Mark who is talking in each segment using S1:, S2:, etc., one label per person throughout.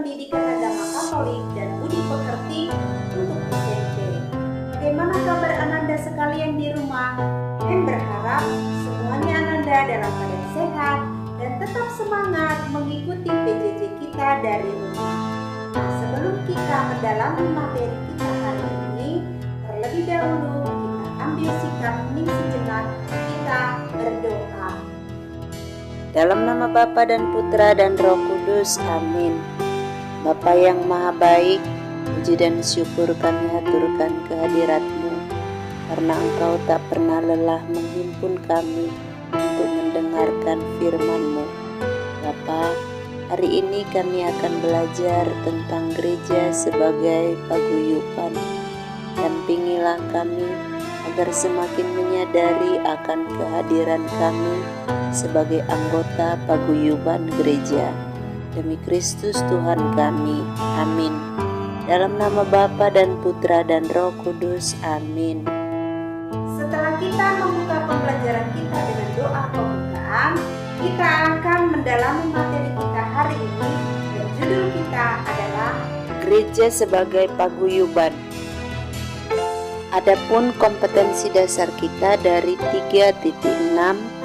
S1: Pendidikan Agama Katolik dan Budi Pekerti untuk SMP. Bagaimana kabar Ananda sekalian di rumah? Hem berharap semuanya Ananda dalam keadaan sehat dan tetap semangat mengikuti PJJ kita dari rumah. Nah, sebelum kita mendalami materi kita hari ini, terlebih dahulu kita ambil sikap hening sejenak, kita berdoa.
S2: Dalam nama Bapa dan Putra dan Roh Kudus, amin. Bapa yang maha baik, puji dan syukur kami haturkan kehadirat-Mu, karena Engkau tak pernah lelah menghimpun kami untuk mendengarkan firman-Mu. Bapa, hari ini kami akan belajar tentang gereja sebagai paguyuban. Dampingilah kami agar semakin menyadari akan kehadiran kami sebagai anggota paguyuban gereja. Demi Kristus Tuhan kami, amin. Dalam nama Bapa dan Putra dan Roh Kudus, amin.
S1: Setelah kita membuka pembelajaran kita dengan doa pembukaan, kita akan mendalami materi kita hari ini, dan judul kita adalah
S2: Gereja sebagai paguyuban. Adapun kompetensi dasar kita dari 3.6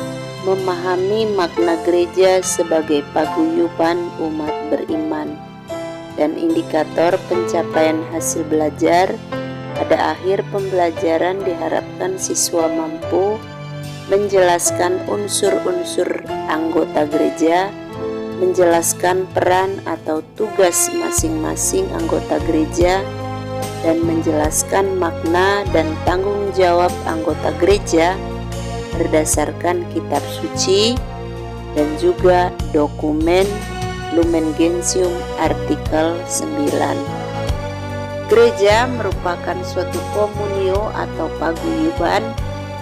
S2: memahami makna gereja sebagai paguyuban umat beriman, dan indikator pencapaian hasil belajar. Pada akhir pembelajaran diharapkan siswa mampu menjelaskan unsur-unsur anggota gereja, menjelaskan peran atau tugas masing-masing anggota gereja, dan menjelaskan makna dan tanggung jawab anggota gereja berdasarkan kitab suci dan juga dokumen Lumen Gentium artikel 9. Gereja merupakan suatu komunio atau paguyuban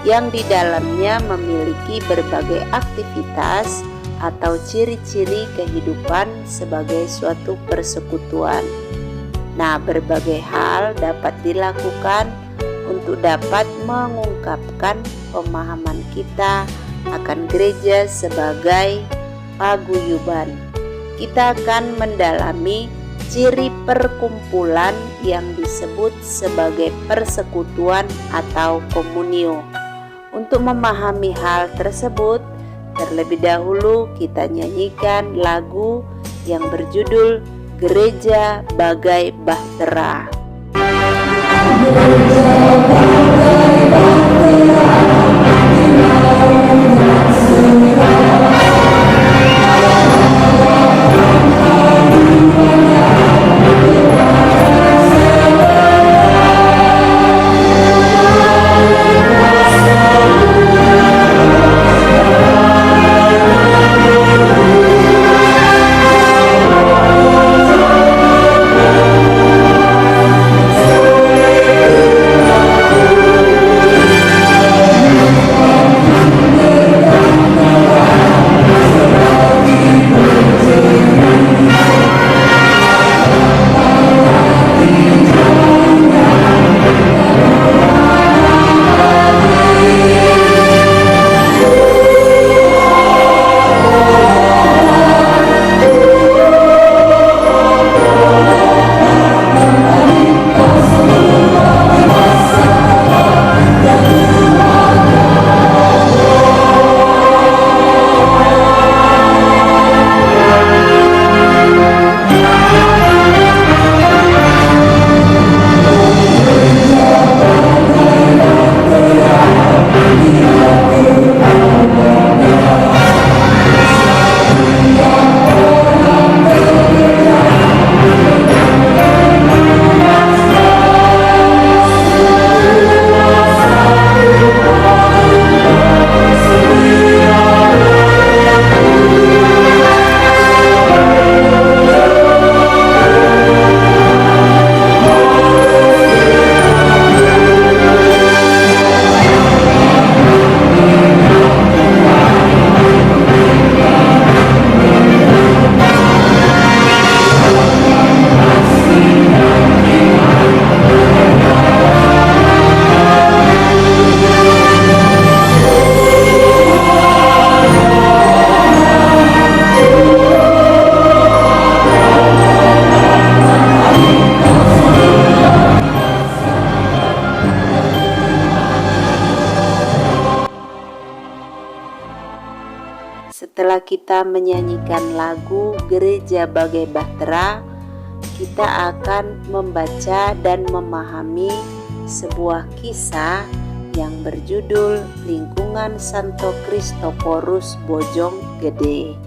S2: yang di dalamnya memiliki berbagai aktivitas atau ciri-ciri kehidupan sebagai suatu persekutuan. Nah, berbagai hal dapat dilakukan untuk dapat mengungkapkan pemahaman kita akan gereja sebagai paguyuban. Kita akan mendalami ciri perkumpulan yang disebut sebagai persekutuan atau komunio. Untuk memahami hal tersebut, terlebih dahulu kita nyanyikan lagu yang berjudul Gereja Bagai Bahtera. Setelah kita menyanyikan lagu Gereja Bagai Bahtera, kita akan membaca dan memahami sebuah kisah yang berjudul Lingkungan Santo Kristoporus Bojonggede.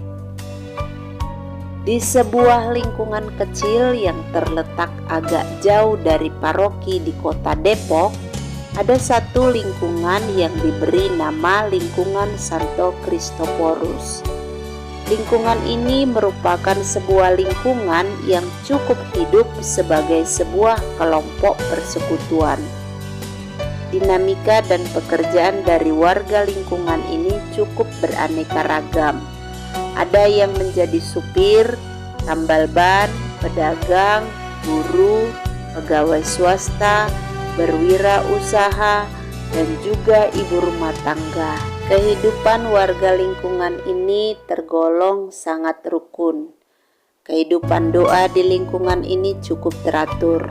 S2: Di sebuah lingkungan kecil yang terletak agak jauh dari paroki di kota Depok, ada satu lingkungan yang diberi nama Lingkungan Santo Kristoporus. Lingkungan ini merupakan sebuah lingkungan yang cukup hidup sebagai sebuah kelompok persekutuan. Dinamika dan pekerjaan dari warga lingkungan ini cukup beraneka ragam. Ada yang menjadi supir, tambal ban, pedagang, guru, pegawai swasta, berwirausaha, dan juga ibu rumah tangga. Kehidupan warga lingkungan ini tergolong sangat rukun. Kehidupan doa di lingkungan ini cukup teratur.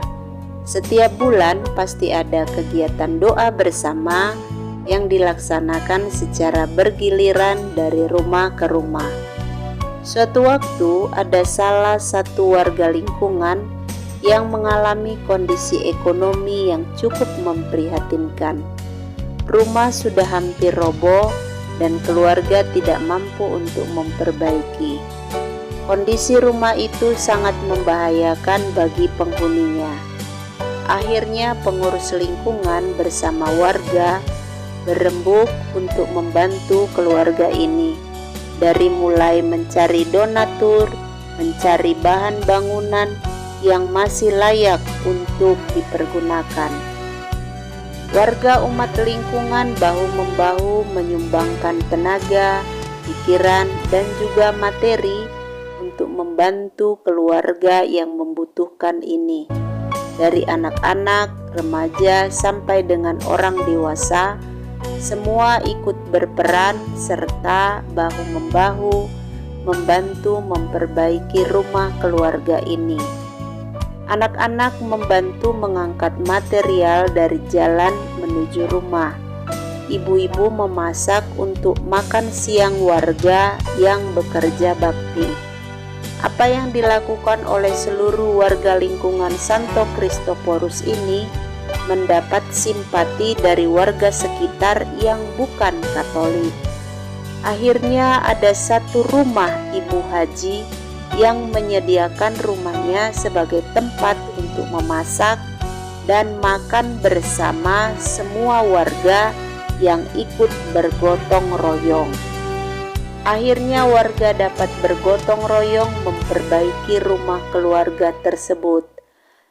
S2: Setiap bulan pasti ada kegiatan doa bersama yang dilaksanakan secara bergiliran dari rumah ke rumah. Suatu waktu ada salah satu warga lingkungan yang mengalami kondisi ekonomi yang cukup memprihatinkan. Rumah sudah hampir roboh dan keluarga tidak mampu untuk memperbaiki. Kondisi rumah itu sangat membahayakan bagi penghuninya. Akhirnya pengurus lingkungan bersama warga berembuk untuk membantu keluarga ini. Dari mulai mencari donatur, mencari bahan bangunan yang masih layak untuk dipergunakan. Warga umat lingkungan bahu-membahu menyumbangkan tenaga, pikiran, dan juga materi untuk membantu keluarga yang membutuhkan ini. Dari anak-anak, remaja, sampai dengan orang dewasa, semua ikut berperan serta bahu-membahu membantu memperbaiki rumah keluarga ini. Anak-anak membantu mengangkat material dari jalan menuju rumah. Ibu-ibu memasak untuk makan siang warga yang bekerja bakti. Apa yang dilakukan oleh seluruh warga lingkungan Santo Kristoporus ini mendapat simpati dari warga sekitar yang bukan Katolik. Akhirnya ada satu rumah Ibu Haji yang menyediakan rumahnya sebagai tempat untuk memasak dan makan bersama semua warga yang ikut bergotong royong. Akhirnya warga dapat bergotong royong memperbaiki rumah keluarga tersebut.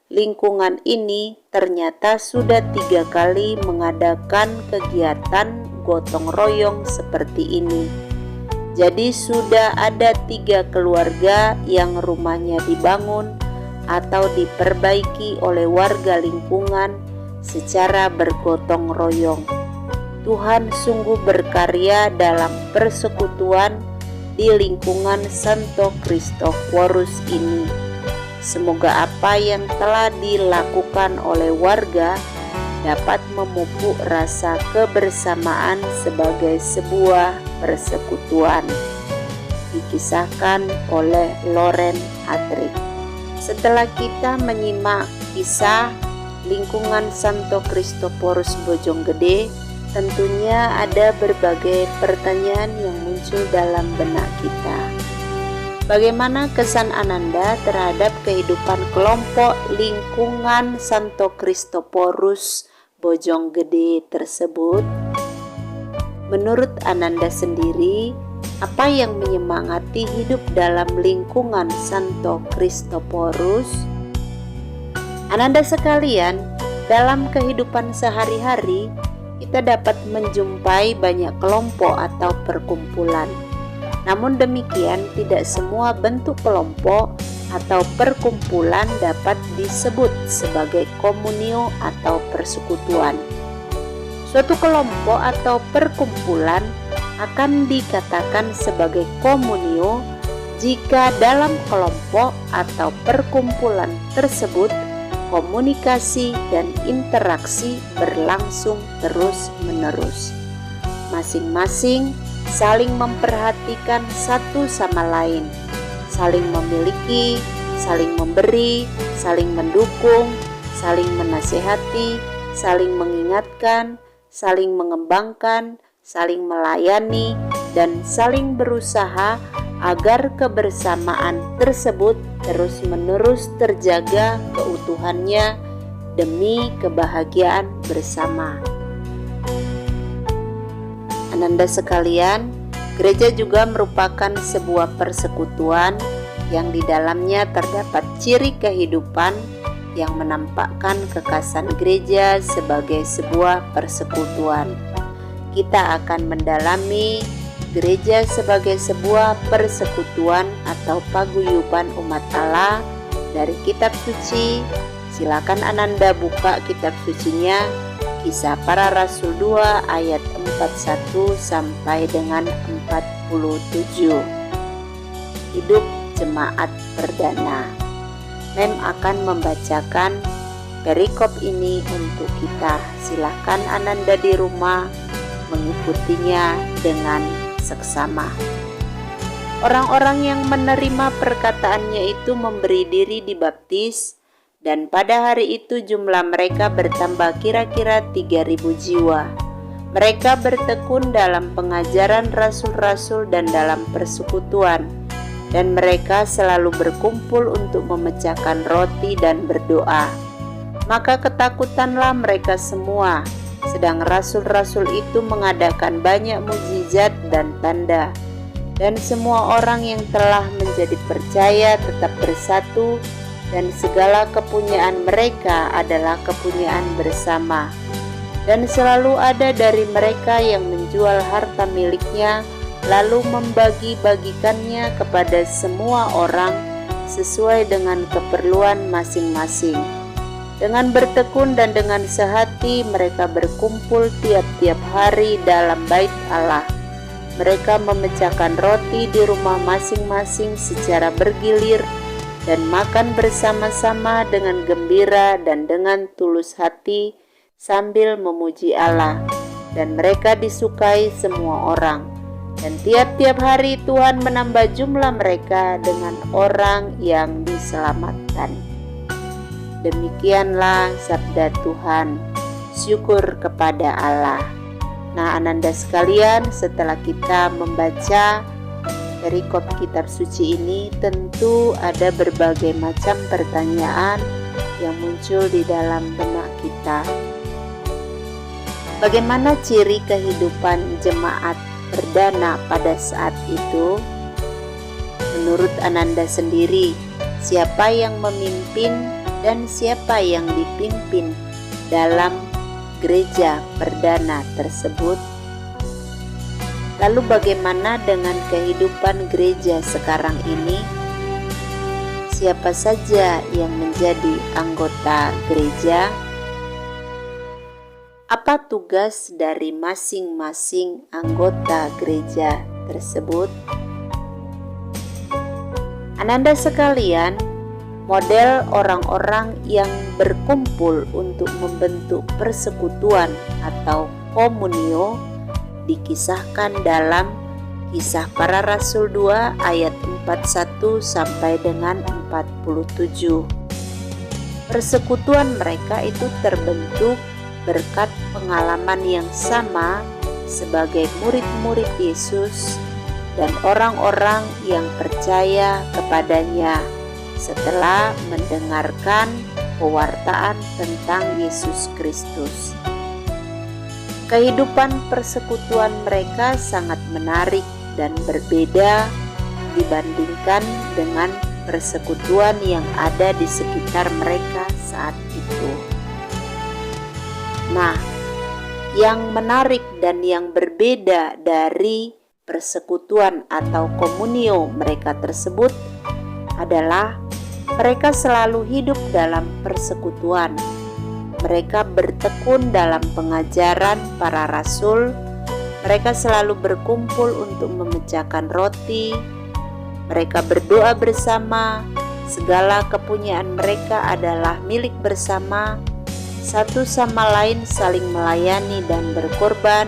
S2: Lingkungan ini ternyata sudah 3 kali mengadakan kegiatan gotong royong seperti ini. Jadi sudah ada 3 keluarga yang rumahnya dibangun atau diperbaiki oleh warga lingkungan secara bergotong royong. Tuhan sungguh berkarya dalam persekutuan di lingkungan Santo Kristoporus ini. Semoga apa yang telah dilakukan oleh warga dapat memupuk rasa kebersamaan sebagai sebuah persekutuan. Dikisahkan oleh Loren Atrik. Setelah kita menyimak kisah lingkungan Santo Kristoporus Bojonggede, tentunya ada berbagai pertanyaan yang muncul dalam benak kita. Bagaimana kesan Ananda terhadap kehidupan kelompok lingkungan Santo Kristoporus Bojonggede tersebut? Menurut Ananda sendiri, apa yang menyemangati hidup dalam lingkungan Santo Kristoporus? Ananda sekalian, dalam kehidupan sehari-hari, kita dapat menjumpai banyak kelompok atau perkumpulan. Namun demikian, tidak semua bentuk kelompok atau perkumpulan dapat disebut sebagai komunio atau persekutuan. Suatu kelompok atau perkumpulan akan dikatakan sebagai komunio jika dalam kelompok atau perkumpulan tersebut komunikasi dan interaksi berlangsung terus-menerus. Masing-masing saling memperhatikan satu sama lain, saling memiliki, saling memberi, saling mendukung, saling menasehati, saling mengingatkan, saling mengembangkan, saling melayani, dan saling berusaha agar kebersamaan tersebut terus-menerus terjaga keutuhannya demi kebahagiaan bersama. Ananda sekalian, gereja juga merupakan sebuah persekutuan yang di dalamnya terdapat ciri kehidupan yang menampakkan kekasan gereja sebagai sebuah persekutuan. Kita akan mendalami gereja sebagai sebuah persekutuan atau paguyuban umat Allah dari kitab suci. Silakan Ananda buka kitab sucinya, Kisah Para Rasul 2 ayat 41 sampai dengan 47. Hidup Jemaat Perdana. Mem akan membacakan perikop ini untuk kita. Silakan Ananda di rumah mengikutinya dengan seksama. Orang-orang yang menerima perkataannya itu memberi diri dibaptis, dan pada hari itu jumlah mereka bertambah kira-kira 3.000 jiwa. Mereka bertekun dalam pengajaran rasul-rasul dan dalam persekutuan, dan mereka selalu berkumpul untuk memecahkan roti dan berdoa. Maka ketakutanlah mereka semua, sedang rasul-rasul itu mengadakan banyak mukjizat dan tanda. Dan semua orang yang telah menjadi percaya tetap bersatu, dan segala kepunyaan mereka adalah kepunyaan bersama. Dan selalu ada dari mereka yang menjual harta miliknya, lalu membagi-bagikannya kepada semua orang sesuai dengan keperluan masing-masing. Dengan bertekun dan dengan sehati mereka berkumpul tiap-tiap hari dalam bait Allah. Mereka memecahkan roti di rumah masing-masing secara bergilir dan makan bersama-sama dengan gembira dan dengan tulus hati sambil memuji Allah. Dan mereka disukai semua orang. Dan tiap-tiap hari Tuhan menambah jumlah mereka dengan orang yang diselamatkan. Demikianlah sabda Tuhan. Syukur kepada Allah. Nah, Ananda sekalian, setelah kita membaca perikop kitab suci ini, tentu ada berbagai macam pertanyaan yang muncul di dalam benak kita. Bagaimana ciri kehidupan jemaat perdana pada saat itu? Menurut Ananda sendiri, siapa yang memimpin dan siapa yang dipimpin dalam gereja perdana tersebut? Lalu bagaimana dengan kehidupan gereja sekarang ini? Siapa saja yang menjadi anggota gereja? Apa tugas dari masing-masing anggota gereja tersebut? Ananda sekalian, model orang-orang yang berkumpul untuk membentuk persekutuan atau komunio dikisahkan dalam Kisah Para Rasul 2 ayat 41 sampai dengan 47. Persekutuan mereka itu terbentuk berkat pengalaman yang sama sebagai murid-murid Yesus dan orang-orang yang percaya kepadanya setelah mendengarkan pewartaan tentang Yesus Kristus. Kehidupan persekutuan mereka sangat menarik dan berbeda dibandingkan dengan persekutuan yang ada di sekitar mereka saat itu. Nah, yang menarik dan yang berbeda dari persekutuan atau komunio mereka tersebut adalah mereka selalu hidup dalam persekutuan. Mereka bertekun dalam pengajaran para rasul. Mereka selalu berkumpul untuk memecahkan roti. Mereka berdoa bersama. Segala kepunyaan mereka adalah milik bersama. Satu sama lain saling melayani dan berkorban.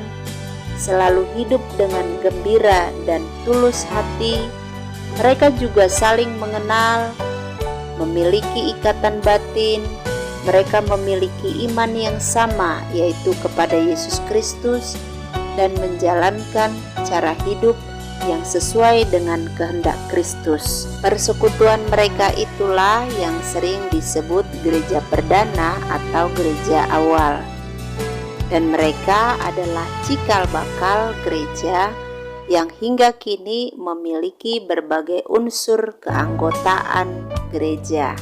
S2: selalu hidup dengan gembira dan tulus hati. Mereka juga saling mengenal, memiliki ikatan batin. Mereka memiliki iman yang sama, yaitu kepada Yesus Kristus, dan menjalankan cara hidup yang sesuai dengan kehendak Kristus. Persekutuan mereka itulah yang sering disebut gereja perdana atau gereja awal. Dan mereka adalah cikal bakal gereja yang hingga kini memiliki berbagai unsur keanggotaan gereja.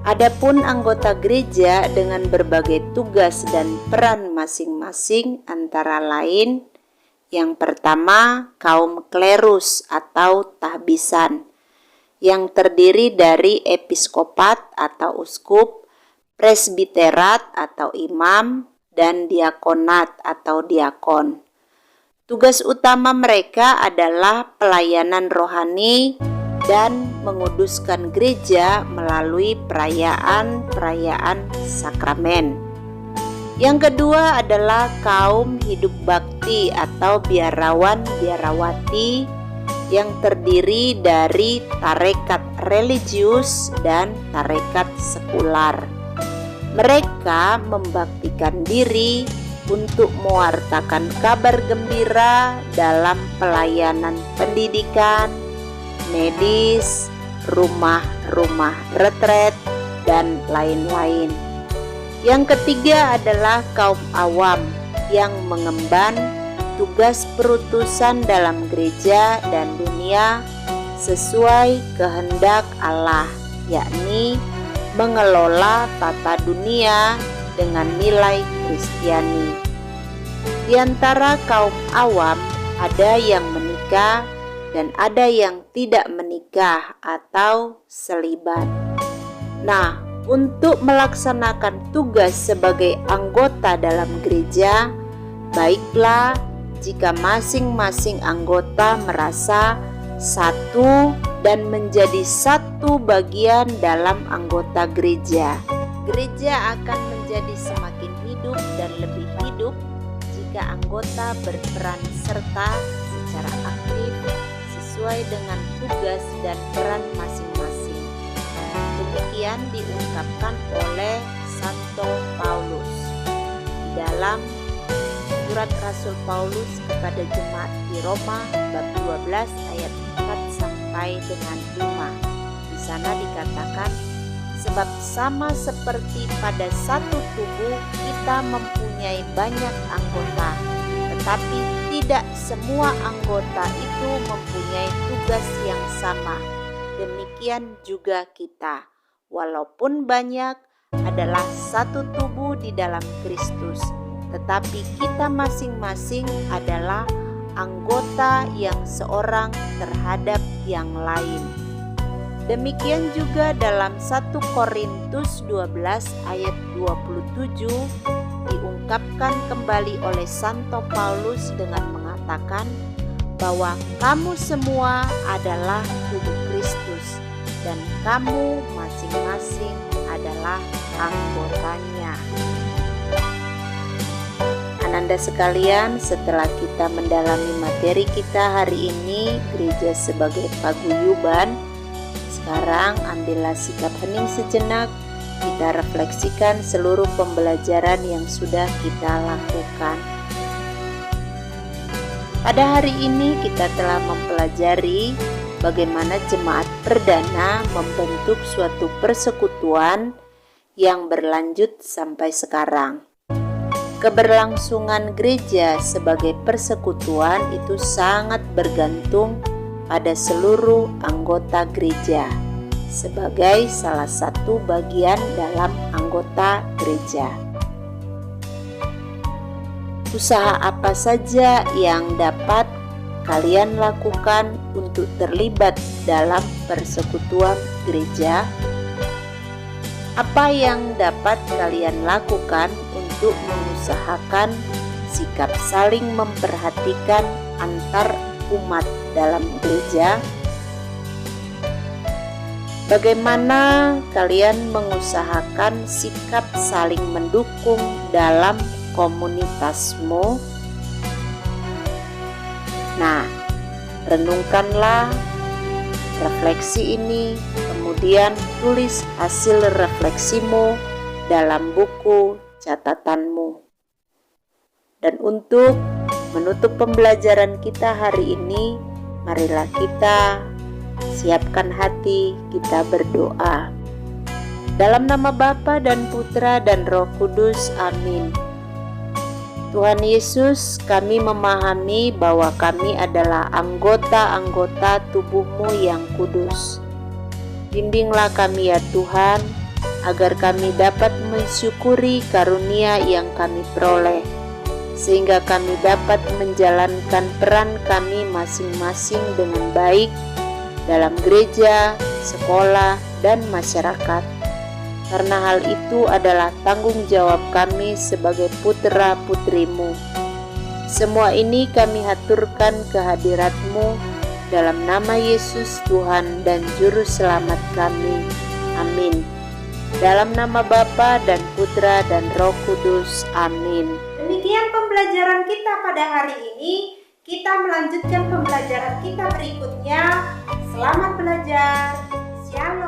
S2: Adapun anggota gereja dengan berbagai tugas dan peran masing-masing antara lain: yang pertama, kaum klerus atau tahbisan, yang terdiri dari episkopat atau uskup, presbiterat atau imam, dan diakonat atau diakon. Tugas utama mereka adalah pelayanan rohani dan menguduskan gereja melalui perayaan-perayaan sakramen. Yang kedua adalah kaum hidup bakti atau biarawan-biarawati, yang terdiri dari tarekat religius dan tarekat sekular. Mereka membaktikan diri untuk mewartakan kabar gembira dalam pelayanan pendidikan, medis, rumah-rumah retret, dan lain-lain. Yang ketiga adalah kaum awam yang mengemban tugas perutusan dalam gereja dan dunia sesuai kehendak Allah, yakni mengelola tata dunia dengan nilai Kristiani. Di antara kaum awam ada yang menikah dan ada yang tidak menikah atau selibat. Nah, untuk melaksanakan tugas sebagai anggota dalam gereja, baiklah jika masing-masing anggota merasa satu dan menjadi satu bagian dalam anggota gereja. Gereja akan menjadi semakin hidup dan lebih hidup jika anggota berperan serta secara aktif sesuai dengan tugas dan peran masing-masing. Demikian diungkapkan oleh Santo Paulus di dalam surat Rasul Paulus kepada jemaat di Roma bab 12 ayat 4 sampai dengan 5. Di sana dikatakan, sebab sama seperti pada satu tubuh kita mempunyai banyak anggota, tetapi tidak semua anggota itu mempunyai tugas yang sama. Demikian juga kita, walaupun banyak, adalah satu tubuh di dalam Kristus, tetapi kita masing-masing adalah anggota yang seorang terhadap yang lain. Demikian juga dalam 1 Korintus 12 ayat 27 diungkapkan kembali oleh Santo Paulus dengan mengatakan bahwa kamu semua adalah tubuh Kristus dan kamu masing-masing adalah anggotanya. Ananda sekalian, setelah kita mendalami materi kita hari ini, gereja sebagai paguyuban, sekarang ambillah sikap hening sejenak, kita refleksikan seluruh pembelajaran yang sudah kita lakukan. Pada hari ini kita telah mempelajari bagaimana jemaat perdana membentuk suatu persekutuan yang berlanjut sampai sekarang. Keberlangsungan gereja sebagai persekutuan itu sangat bergantung pada seluruh anggota gereja sebagai salah satu bagian dalam anggota gereja. Usaha apa saja yang dapat kalian lakukan untuk terlibat dalam persekutuan gereja? Apa yang dapat kalian lakukan untuk mengusahakan sikap saling memperhatikan antar umat dalam gereja? Bagaimana kalian mengusahakan sikap saling mendukung dalam komunitasmu? Nah, renungkanlah refleksi ini, kemudian tulis hasil refleksimu dalam buku catatanmu. Dan untuk menutup pembelajaran kita hari ini, marilah kita siapkan hati, kita berdoa. Dalam nama Bapa dan Putra dan Roh Kudus, amin. Tuhan Yesus, kami memahami bahwa kami adalah anggota-anggota tubuh-Mu yang kudus. Bimbinglah kami ya Tuhan, agar kami dapat mensyukuri karunia yang kami peroleh, sehingga kami dapat menjalankan peran kami masing-masing dengan baik dalam gereja, sekolah, dan masyarakat. Karena hal itu adalah tanggung jawab kami sebagai putra-putri-Mu. Semua ini kami haturkan kehadirat-Mu dalam nama Yesus Tuhan dan Juru Selamat kami. Amin. Dalam nama Bapa dan Putra dan Roh Kudus. Amin.
S1: Demikian pembelajaran kita pada hari ini. Kita melanjutkan pembelajaran kita berikutnya. Selamat belajar. Shalom.